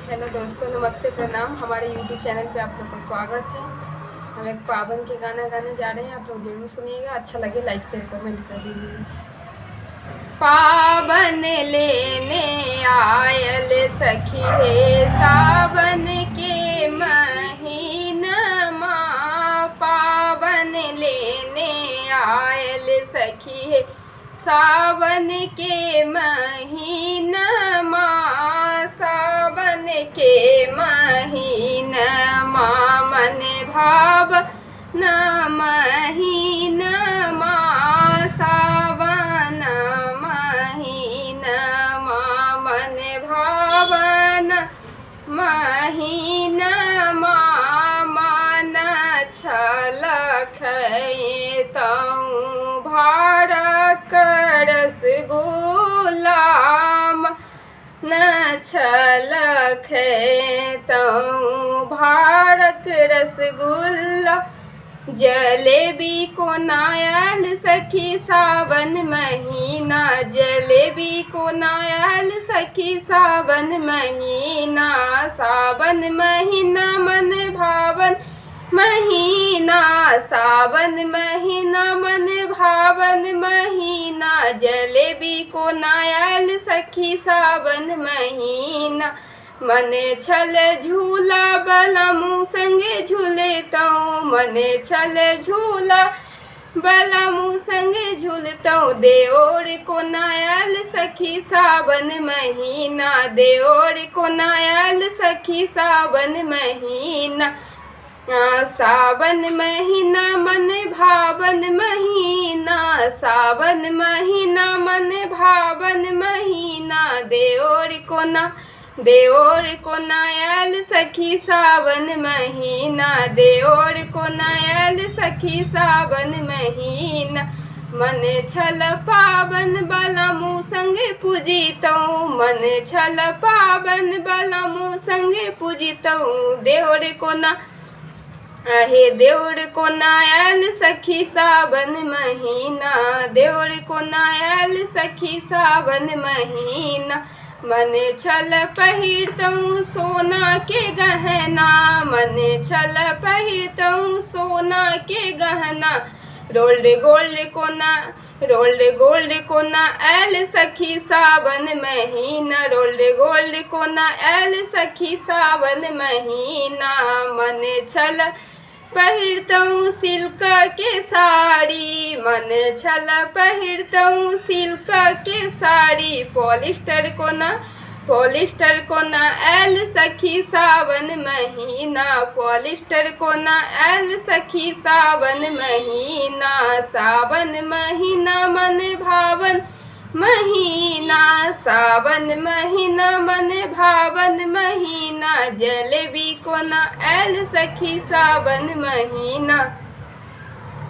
Hello दोस्तों, नमस्ते, प्रणाम। हमारे यूट्यूब चैनल पे आप लोग का स्वागत है। हम एक पावन के गाना गाने जा रहे हैं, आप लोग जरूर सुनिएगा। अच्छा लगे लाइक शेयर कमेंट कर दीजिए। पावन लेने आयल सखी है सावन के महीनमा, पावन लेने आयल सखी है सावन के महीनमा, सावन के महीनमा मन भाव न महीनमा, सावन महीनमा मन भावन महीनमा, मन छलख तऊ भारत रसगुल्ला, न छलख तऊ भारत रसगुल्ला, जलेबी को नायल सखी सावन महीना, जलेबी को नायल सखी सावन महीना, सावन महीना मन भावन महीना, सावन महीना मन भावन महीना, जलेबी को नायल सखी सावन महीना, मन छल झूला बलमु संगे झूले तऊ, मन छल झूला बलमु संगे झूलतऊ, देओर को नायल सखी सावन महीना, देओर को नायल सखी सावन महीना, सावन महीना मन भावन महीना, सावन महीना मन भावन महीना, देओर को नायल सखी सावन महीना, देओर को नायल सखी सावन महीना, मन छल पावन बलमु संगे पूजितऊ, मन छल पावन बलमु संगे पूजितऊ, देओर को ना आहे देउर को नायल सखी सावन महीना, देउर को नायल सखी सावन महीना, मन छल पहिरतऊ सोना के गहना, मन छल पहिरतऊ सोना के गहना, रोल्ड गोल्ड को ना एल सखी सावन महीना, रोल्ड गोल्ड को ना एल सखी सावन महीना, मन छल पहिरतऊ सिल्क के साड़ी, मन छल पहिरतऊ सिल्क के साड़ी, पॉलिस्टर को ना एल सखी सावन महीना, पॉलिस्टर को ना एल सखी सावन महीना, सावन महीना मन भावन महीना, सावन महीना मन भावन महीना, जलेबी को ना एल सखी सावन महीना।